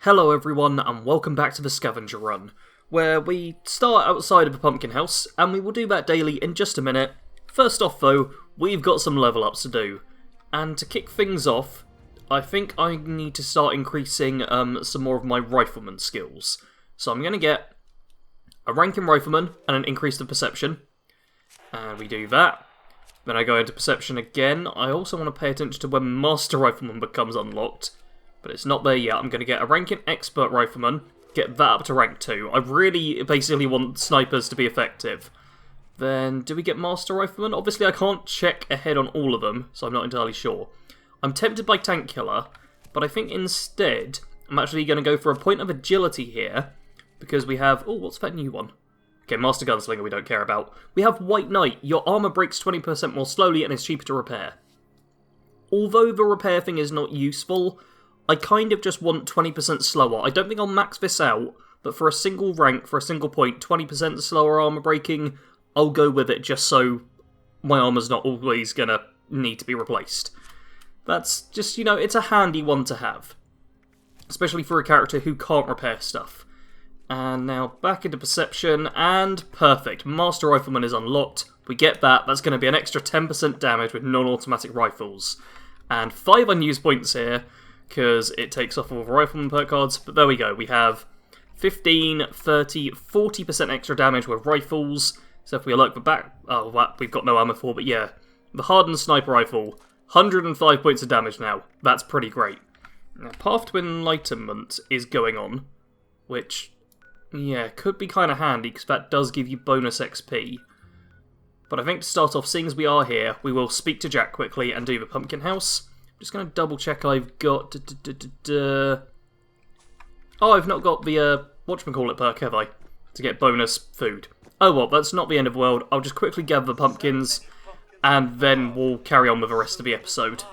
Hello everyone and welcome back to the Scavenger run, where we start outside of a pumpkin house, and we will do that daily in just a minute. First off though, we've got some level ups to do, and to kick things off, I think I need to start increasing some more of my rifleman skills. So I'm going to get a rank in rifleman and an increase in perception, and we do that. Then I go into perception again. I also want to pay attention to when Master Rifleman becomes unlocked, but it's not there yet. I'm going to get a rank in Expert Rifleman, get that up to rank 2. I really basically want snipers to be effective. Then, do we get Master Rifleman? Obviously I can't check ahead on all of them, so I'm not entirely sure. I'm tempted by Tank Killer, but I think instead I'm actually going to go for a point of agility here, because we have... Oh, what's that new one? Okay, Master Gunslinger we don't care about. We have White Knight. Your armor breaks 20% more slowly and is cheaper to repair. Although the repair thing is not useful, I kind of just want 20% slower. I don't think I'll max this out, but for a single rank, for a single point, 20% slower armor breaking, I'll go with it just so my armor's not always gonna need to be replaced. That's just, you know, it's a handy one to have. Especially for a character who can't repair stuff. And now back into perception, and perfect. Master Rifleman is unlocked. We get that. That's going to be an extra 10% damage with non-automatic rifles. And 5 unused points here, because it takes off all of Rifleman perk cards. But there we go. We have 15, 30, 40% extra damage with rifles. So if we look back... Oh, that we've got no ammo for, but yeah. The Hardened Sniper Rifle, 105 points of damage now. That's pretty great. Now, Path to Enlightenment is going on, which... yeah, could be kind of handy, because that does give you bonus XP. But I think to start off, seeing as we are here, we will speak to Jack quickly and do the pumpkin house. I'm just going to double check I've got... Oh, I've not got the, whatchamacallit perk, have I? To get bonus food. Oh well, that's not the end of the world. I'll just quickly gather the pumpkins, and then we'll carry on with the rest of the episode.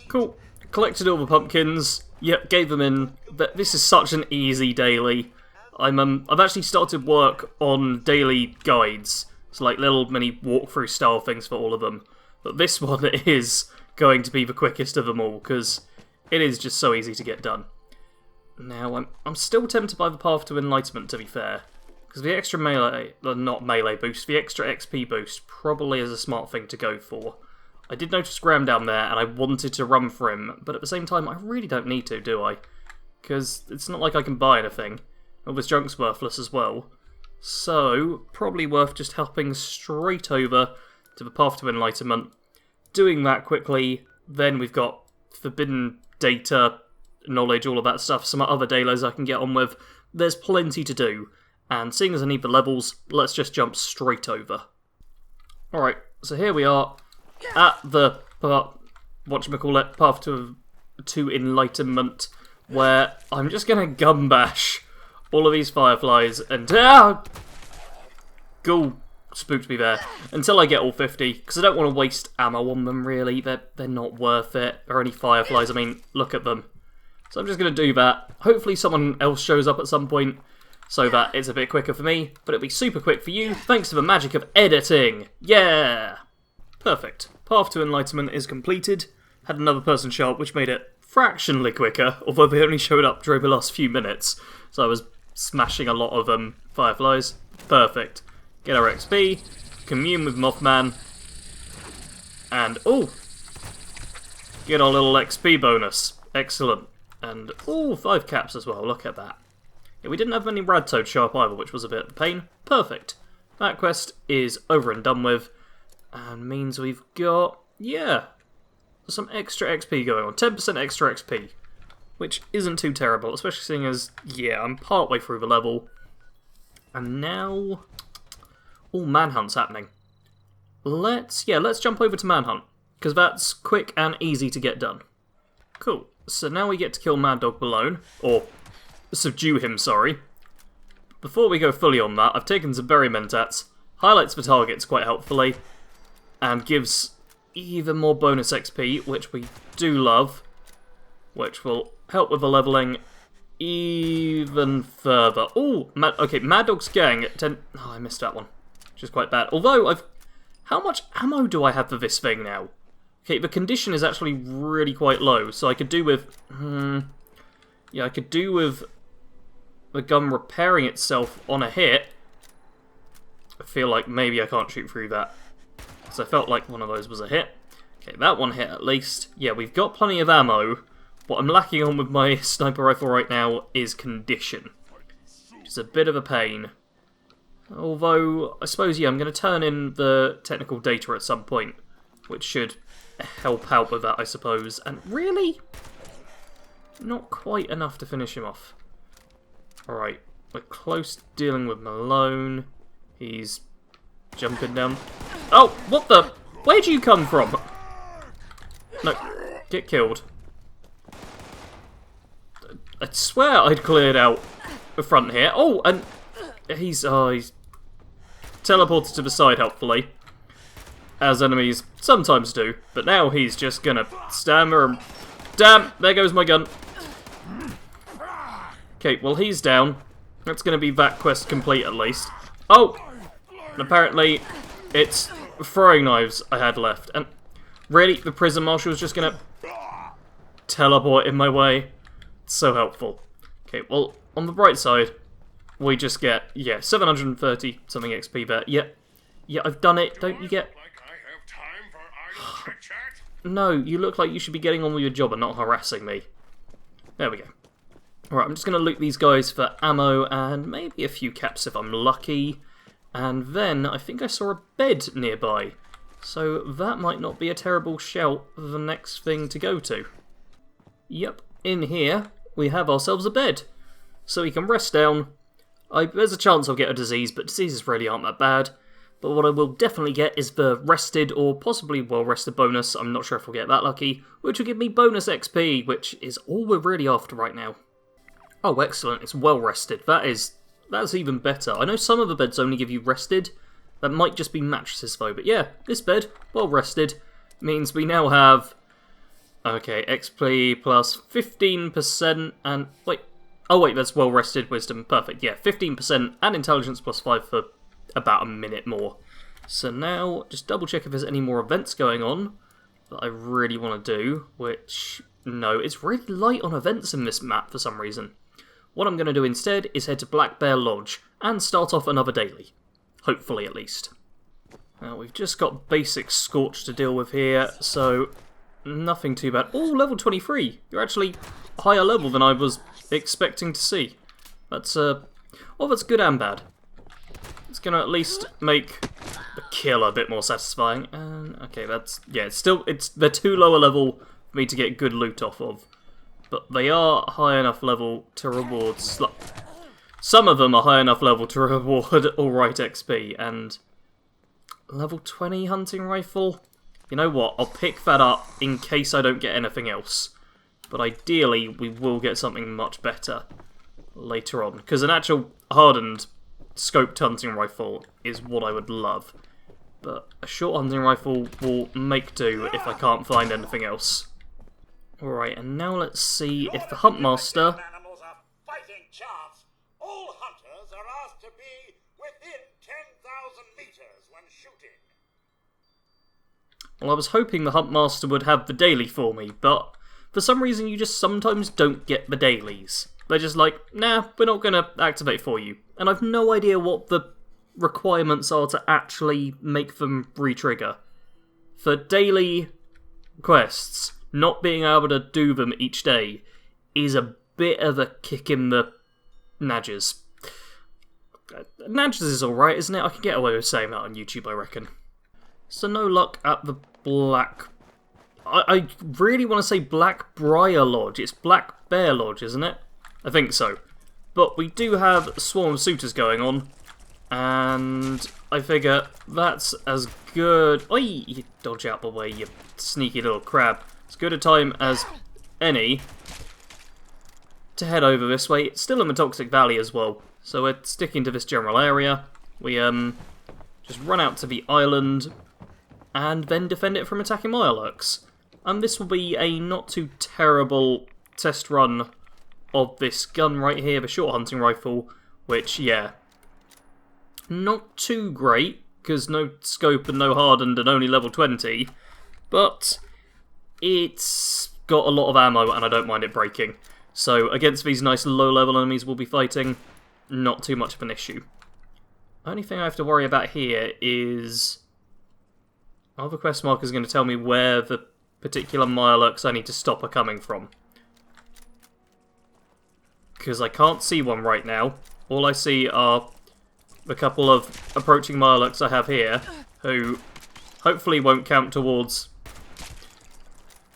Cool. Collected all the pumpkins. Yep, gave them in. This is such an easy daily. I've actually started work on daily guides, so like little mini walkthrough style things for all of them. But this one is going to be the quickest of them all, because it is just so easy to get done. Now, I'm still tempted by the Path to Enlightenment, to be fair, because the extra melee, not melee boost, the extra XP boost probably is a smart thing to go for. I did notice Graham down there, and I wanted to run for him, but at the same time, I really don't need to, do I? Because it's not like I can buy anything. All this junk's worthless as well. So, probably worth just hopping straight over to the Path to Enlightenment. Doing that quickly, then we've got Forbidden Data, Knowledge, all of that stuff, some other dailies I can get on with. There's plenty to do, and seeing as I need the levels, let's just jump straight over. Alright, so here we are at the, Path to Enlightenment, where I'm just going to gun bash all of these fireflies, and Ghoul spooked me there, until I get all 50, because I don't want to waste ammo on them, really. They're not worth it. Or any fireflies, I mean, look at them. So I'm just going to do that. Hopefully someone else shows up at some point, so that it's a bit quicker for me, but it'll be super quick for you, thanks to the magic of editing. Yeah! Perfect. Path to Enlightenment is completed. Had another person show up, which made it fractionally quicker, although they only showed up during the last few minutes, so I was smashing a lot of fireflies. Perfect. Get our XP, commune with Mothman, and get our little XP bonus. Excellent. And 5 caps as well, look at that. Yeah, we didn't have many Radtoads show up either, which was a bit of a pain. Perfect. That quest is over and done with, and means we've got, yeah, some extra XP going on. 10% extra XP. Which isn't too terrible, especially seeing as, yeah, I'm partway through the level. And now... Manhunt's happening. Let's jump over to Manhunt, because that's quick and easy to get done. Cool. So now we get to kill Mad Dog Malone, or subdue him, sorry. Before we go fully on that, I've taken some berry mentats, highlights the targets quite helpfully, and gives even more bonus XP, which we do love, which will help with the leveling even further. Okay, Mad Dog's gang at 10... Oh, I missed that one, which is quite bad. Although, how much ammo do I have for this thing now? Okay, the condition is actually really quite low, so I could do with... Yeah, I could do with the gun repairing itself on a hit. I feel like maybe I can't shoot through that. So I felt like one of those was a hit. Okay, that one hit at least. Yeah, we've got plenty of ammo. What I'm lacking on with my sniper rifle right now is condition. Which is a bit of a pain. Although, I suppose, yeah, I'm going to turn in the technical data at some point. Which should help out with that, I suppose. And really? Not quite enough to finish him off. Alright, we're close to dealing with Malone. He's jumping down. Oh, what the? Where'd you come from? No, get killed. I swear I'd cleared out the front here. Oh, and he's teleported to the side, helpfully. As enemies sometimes do. But now he's just gonna stand there and... Damn, there goes my gun. Okay, well he's down. That's gonna be that quest complete at least. Oh! Apparently, it's throwing knives I had left. And really, the prison marshal's just gonna teleport in my way. It's so helpful. Okay, well, on the bright side, we just get, yeah, 730 something XP there. Yeah, I've done it. Don't you get... No, you look like you should be getting on with your job and not harassing me. There we go. Alright, I'm just going to loot these guys for ammo and maybe a few caps if I'm lucky. And then, I think I saw a bed nearby. So that might not be a terrible shout for the next thing to go to. Yep, in here we have ourselves a bed. So we can rest down. There's a chance I'll get a disease, but diseases really aren't that bad. But what I will definitely get is the rested or possibly well-rested bonus. I'm not sure if I'll get that lucky. Which will give me bonus XP, which is all we're really after right now. Oh, excellent. It's well-rested. That's even better. I know some of the beds only give you rested. That might just be mattresses though. But yeah, this bed, well-rested, means we now have... Okay, XP plus 15% and... Wait. Oh wait, that's well-rested wisdom. Perfect. Yeah, 15% and intelligence plus 5 for about a minute more. So now, just double check if there's any more events going on that I really want to do, which... No, it's really light on events in this map for some reason. What I'm going to do instead is head to Black Bear Lodge and start off another daily. Hopefully, at least. Now, we've just got basic Scorch to deal with here, so nothing too bad. Oh, level 23! You're actually higher level than I was expecting to see. That's, well, that's good and bad. It's going to at least make the kill a bit more satisfying. And, okay, that's, yeah, they're too lower level for me to get good loot off of. But they are high enough level to reward... Some of them are high enough level to reward alright XP, and... Level 20 hunting rifle? You know what, I'll pick that up in case I don't get anything else. But ideally, we will get something much better later on. Because an actual hardened scoped hunting rifle is what I would love. But a short hunting rifle will make do if I can't find anything else. Alright, and now let's see if the Huntmaster... Animals are fighting chance. All hunters are asked to be within 10,000 meters when shooting. Well, I was hoping the Huntmaster would have the daily for me, but for some reason you just sometimes don't get the dailies. They're just like, nah, we're not going to activate for you. And I've no idea what the requirements are to actually make them re-trigger. For daily quests, not being able to do them each day is a bit of a kick in the nadges. Nadges is alright, isn't it? I can get away with saying that on YouTube, I reckon. So no luck at the Black... I really want to say Black Briar Lodge. It's Black Bear Lodge, isn't it? I think so. But we do have a swarm of suitors going on. And I figure that's as good... Oi! You dodge out the way, you sneaky little crab. As good a time as any to head over this way. It's still in the Toxic Valley as well. So we're sticking to this general area. We just run out to the island and then defend it from attacking Mirelurks. And this will be a not too terrible test run of this gun right here, the short hunting rifle, which, yeah, not too great, because no scope and no hardened and only level 20, but it's got a lot of ammo and I don't mind it breaking. So against these nice low-level enemies we'll be fighting, not too much of an issue. Only thing I have to worry about here is... Are the quest markers going to tell me where the particular Mirelurks I need to stop are coming from? Because I can't see one right now. All I see are the couple of approaching Mirelurks I have here, who hopefully won't count towards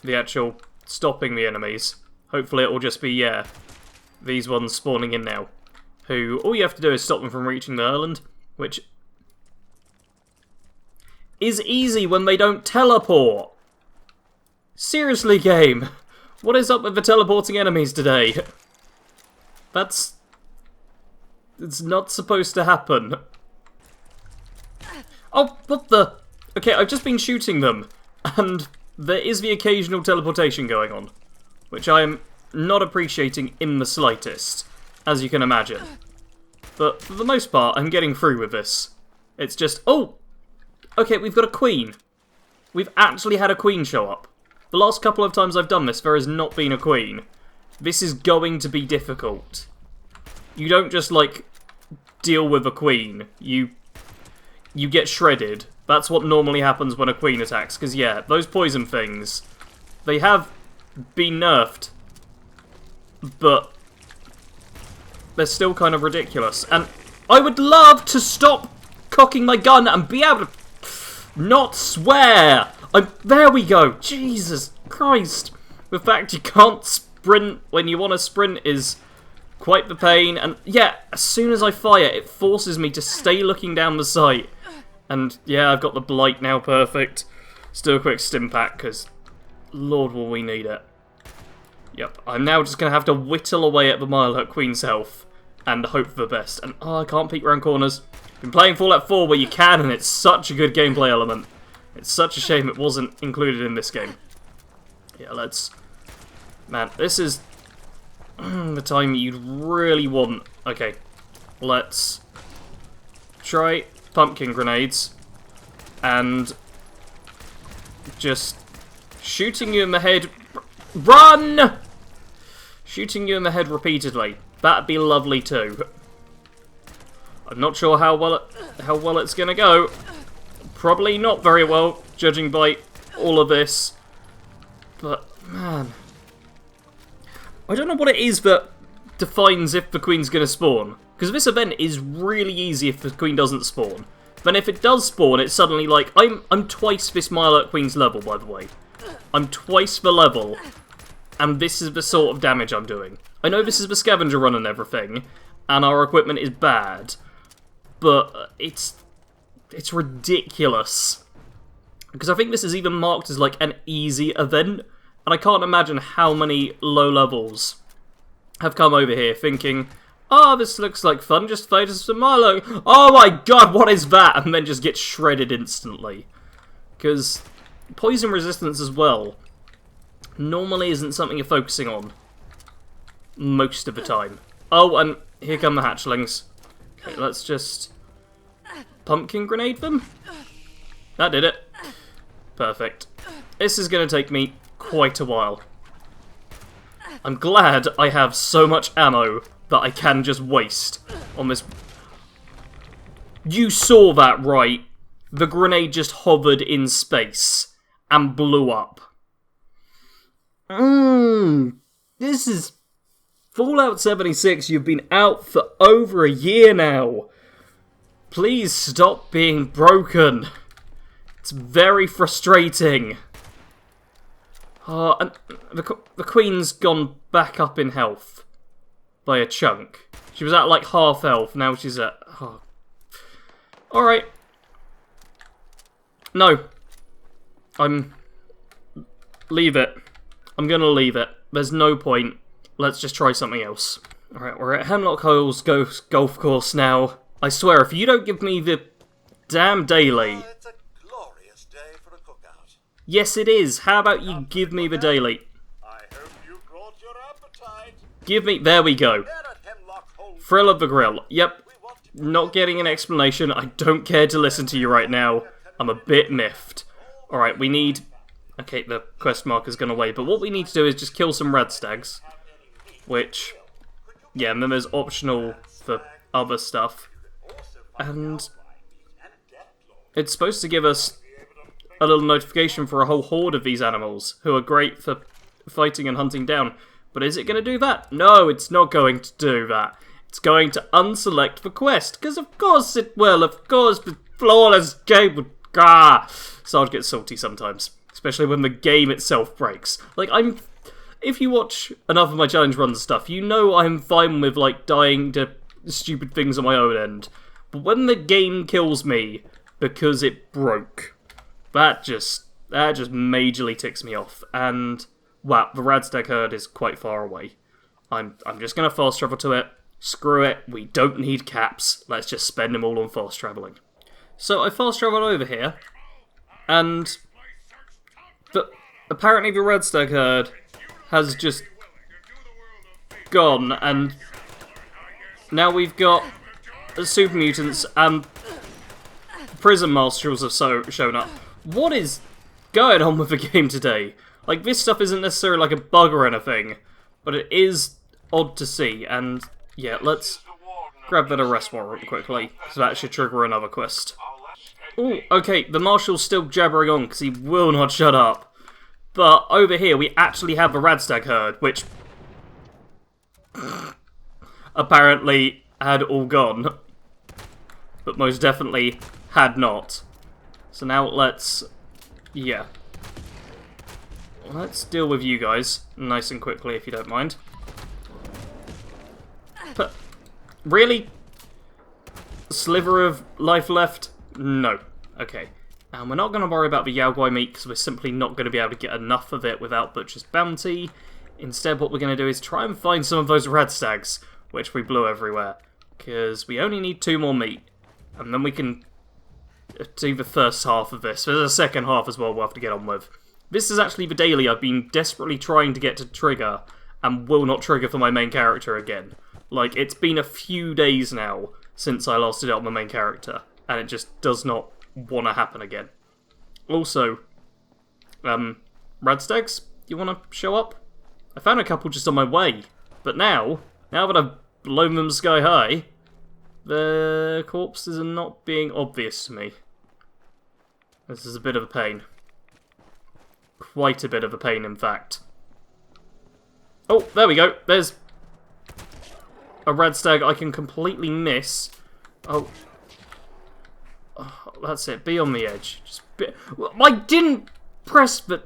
the actual stopping the enemies. Hopefully it will just be, yeah, these ones spawning in now. Who, all you have to do is stop them from reaching the island, which is easy when they don't teleport. Seriously, game, what is up with the teleporting enemies today? It's not supposed to happen. Oh, what the? Okay, I've just been shooting them, and there is the occasional teleportation going on, which I am not appreciating in the slightest, as you can imagine. But for the most part, I'm getting through with this. It's just, oh! Okay, we've got a queen. We've actually had a queen show up. The last couple of times I've done this, there has not been a queen. This is going to be difficult. You don't just, like, deal with a queen. You get shredded. That's what normally happens when a queen attacks. Because, yeah, those poison things, they have been nerfed. But they're still kind of ridiculous. And I would love to stop cocking my gun and be able to not swear. There we go. Jesus Christ. The fact you can't sprint when you want to sprint is quite the pain. And yeah, as soon as I fire, it forces me to stay looking down the sight. And yeah, I've got the blight now perfect. Let's do a quick stim pack, because Lord will we need it. Yep, I'm now just going to have to whittle away at the Mirelurk Queen's health and hope for the best. And oh, I can't peek around corners. Been playing Fallout 4 where you can, and it's such a good gameplay element. It's such a shame it wasn't included in this game. Yeah, let's... Man, this is the time you'd really want... Okay, let's try pumpkin grenades and just shooting you in the head... Run! Shooting you in the head repeatedly. That'd be lovely too. I'm not sure how well it's gonna go. Probably not very well, judging by all of this. But man, I don't know what it is that defines if the queen's gonna spawn. Because this event is really easy if the queen doesn't spawn. Then if it does spawn, it's suddenly like I'm twice this Mirelurk Queen's level, by the way. I'm twice the level. And this is the sort of damage I'm doing. I know this is the Scavenger run and everything, and our equipment is bad, but it's ridiculous. Because I think this is even marked as like an easy event, and I can't imagine how many low levels have come over here thinking, oh, this looks like fun, just fight us some Mirelurk. Oh my god, what is that? And then just get shredded instantly. Because poison resistance as well normally isn't something you're focusing on most of the time. Oh, and here come the hatchlings. Okay, let's just pumpkin grenade them. That did it. Perfect. This is going to take me quite a while. I'm glad I have so much ammo that I can just waste on this. You saw that, right? The grenade just hovered in space and blew up. This is Fallout 76. You've been out for over a year now. Please stop being broken. It's very frustrating. And the Queen's gone back up in health by a chunk. She was at like half health, now she's at... Oh. Alright. No. Leave it. I'm gonna leave it. There's no point. Let's just try something else. Alright, we're at Hemlock Holes Golf Course now. I swear, if you don't give me the damn daily... It's a glorious day for a cookout. Yes, it is. How about you give me the daily? I hope you brought your appetite. Give me... There we go. Here at Hemlock Holes, Thrill of the Grill. Yep. we want to Not getting an explanation. I don't care to listen to you right now. I'm a bit miffed. Alright, we need... Okay, the quest marker's gone away, but what we need to do is just kill some red stags. have any meat which, yeah, and then there's optional for other stuff. And it's supposed to give us a little notification for a whole horde of these animals, who are great for fighting and hunting down. But is it going to do that? No, it's not going to do that. It's going to unselect the quest, because of course it will. Of course, the flawless game would... Sarge gets salty sometimes, especially when the game itself breaks. Like, if you watch enough of my challenge runs stuff, you know I'm fine with, like, dying to stupid things on my own end. But when the game kills me because it broke, that just majorly ticks me off. And, wow, the Radstag herd is quite far away. I'm just going to fast travel to it. Screw it, we don't need caps. Let's just spend them all on fast travelling. So I fast travelled over here, and apparently the Radstag herd has just gone, and now we've got the super mutants and prison marshals have shown up. What is going on with the game today? Like, this stuff isn't necessarily like a bug or anything, but it is odd to see, and yeah, let's grab that arrest warrant quickly, so that should trigger another quest. Oh, okay, the marshal's still jabbering on because he will not shut up. But over here we actually have the Radstag herd, which apparently had all gone, but most definitely had not. So now let's deal with you guys nice and quickly if you don't mind. But really? Sliver of life left? No. Okay. And we're not going to worry about the Yao Guai meat because we're simply not going to be able to get enough of it without Butcher's Bounty. Instead, what we're going to do is try and find some of those Radstags, which we blew everywhere. Because we only need 2 more meat. And then we can do the first half of this. There's a second half as well we'll have to get on with. This is actually the daily I've been desperately trying to get to trigger and will not trigger for my main character again. Like, it's been a few days now since I last did it on my main character, and it just does not want to happen again. Also, Radstags, you want to show up? I found a couple just on my way, but now that I've blown them sky high, the corpses are not being obvious to me. This is a bit of a pain. Quite a bit of a pain, in fact. Oh, there we go. There's a Radstag I can completely miss. Oh, that's it. Be on the edge. I didn't press the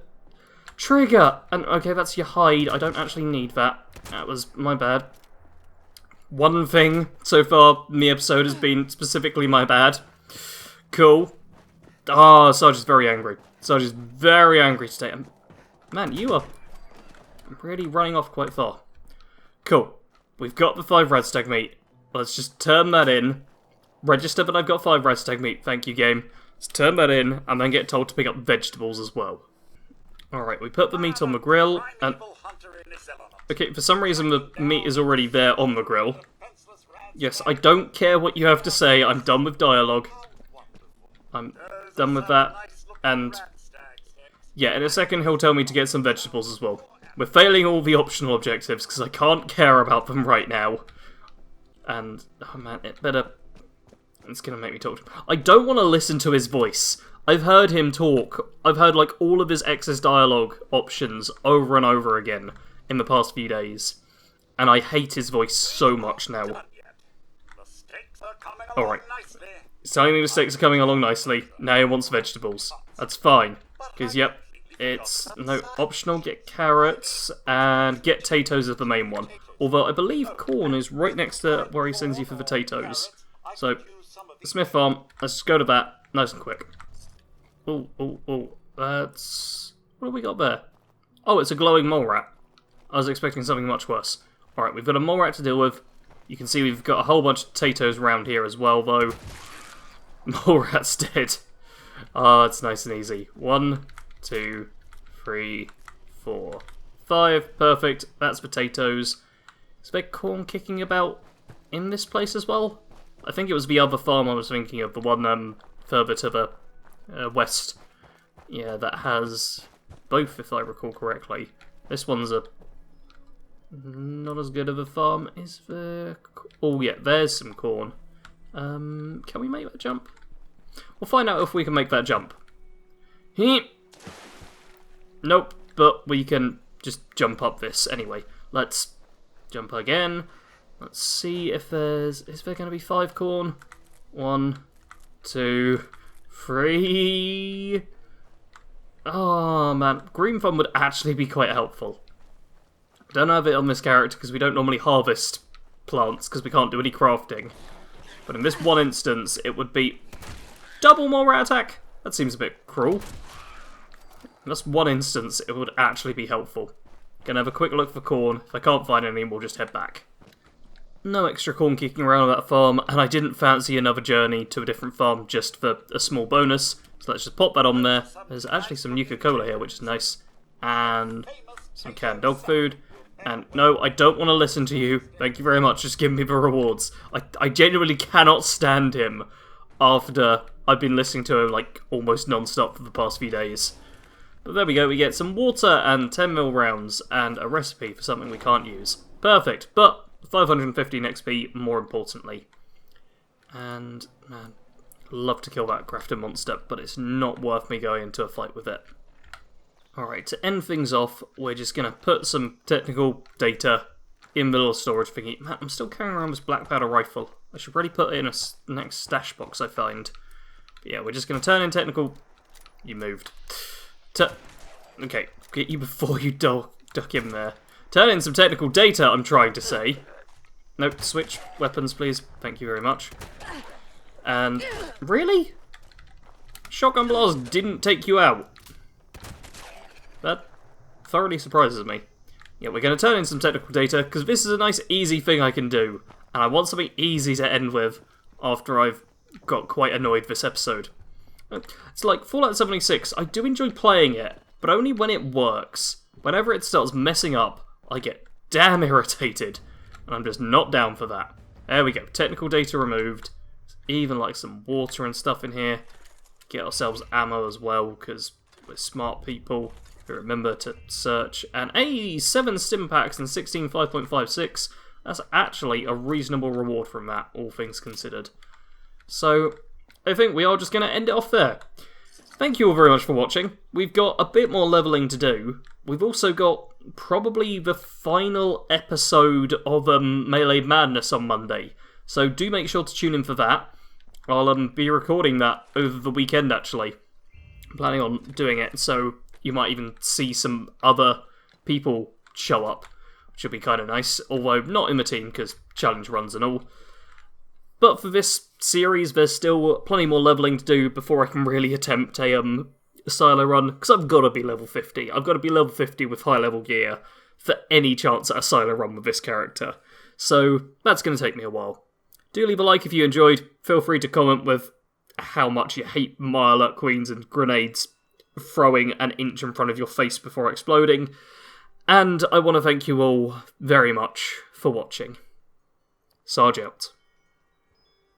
trigger. And okay, that's your hide. I don't actually need that. That was my bad. One thing so far in the episode has been specifically my bad. Cool. Ah, Sarge is very angry. Sarge is very angry today. Man, you are really running off quite far. Cool. We've got the 5 Radstag meat. Let's just turn that in. Register that I've got 5 Radstag meat. Thank you, game. Let's turn that in, and then get told to pick up vegetables as well. Alright, we put the meat on the grill, and... okay, for some reason the meat is already there on the grill. Yes, I don't care what you have to say. I'm done with dialogue. I'm done with that. And yeah, in a second he'll tell me to get some vegetables as well. We're failing all the optional objectives because I can't care about them right now. And, oh man, it's going to make me talk to him. I don't want to listen to his voice. I've heard him talk. I've heard like all of his excess dialogue options over and over again in the past few days. And I hate his voice so much now. Alright. He's telling me the steaks are coming along nicely. Now he wants vegetables. That's fine. Because, yep, it's no optional. Get carrots and get potatoes as the main one. Although I believe corn is right next to where he sends you for potatoes. So, Smith Farm, let's just go to that nice and quick. Oh, that's... what have we got there? Oh, it's a glowing mole rat. I was expecting something much worse. Alright, we've got a mole rat to deal with. You can see we've got a whole bunch of potatoes around here as well, though. Mole rat's dead. Ah, it's nice and easy. 1, 2, 3, 4, 5. Perfect. That's potatoes. Is there corn kicking about in this place as well? I think it was the other farm I was thinking of, the one further to the west. Yeah, that has both, if I recall correctly. This one's a Not as good of a farm. Is there... Oh yeah, there's some corn. Can we make that jump? We'll find out if we can make that jump. Nope, but we can just jump up this anyway. Let's jump again. Let's see if there's... Is there going to be 5 corn? 1, 2, 3... Oh man, green thumb would actually be quite helpful. I don't have it on this character because we don't normally harvest plants because we can't do any crafting. But in this one instance, it would be double more rat attack. That seems a bit cruel. In this one instance, it would actually be helpful. Gonna have a quick look for corn. If I can't find any, we'll just head back. No extra corn kicking around on that farm, and I didn't fancy another journey to a different farm just for a small bonus. So let's just pop that on there. There's actually some Nuka-Cola here, which is nice. And some canned dog food. And no, I don't want to listen to you. Thank you very much, just give me the rewards. I genuinely cannot stand him after I've been listening to him like almost non-stop for the past few days. But there we go, we get some water and 10 mil rounds and a recipe for something we can't use. Perfect, but 515 XP more importantly. And man, I'd love to kill that crafted monster, but it's not worth me going into a fight with it. Alright, to end things off, we're just going to put some technical data in the little storage thingy. Man, I'm still carrying around this black powder rifle. I should really put it in a next stash box I find. But yeah, we're just going to turn in technical... You moved. Okay, get you before you duck in there. Turn in some technical data, I'm trying to say. Nope, switch weapons, please. Thank you very much. And... Really? Shotgun blast didn't take you out. That thoroughly surprises me. Yeah, we're going to turn in some technical data, because this is a nice, easy thing I can do. And I want something easy to end with after I've got quite annoyed this episode. It's like Fallout 76, I do enjoy playing it, but only when it works. Whenever it starts messing up, I get damn irritated. And I'm just not down for that. There we go, technical data removed. Even like some water and stuff in here. Get ourselves ammo as well, because we're smart people. Remember to search, and 7 stim packs and 16 5.56. That's actually a reasonable reward from that, all things considered. So, I think we are just going to end it off there. Thank you all very much for watching. We've got a bit more levelling to do. We've also got probably the final episode of Melee Madness on Monday. So do make sure to tune in for that. I'll be recording that over the weekend, actually. I'm planning on doing it, so... You might even see some other people show up, which would be kind of nice, although not in the team, because challenge runs and all. But for this series, there's still plenty more leveling to do before I can really attempt a silo run, because I've got to be level 50. I've got to be level 50 with high level gear for any chance at a silo run with this character. So that's going to take me a while. Do leave a like if you enjoyed. Feel free to comment with how much you hate Mile Queens and grenades throwing an inch in front of your face before exploding. And I want to thank you all very much for watching. Sarge out.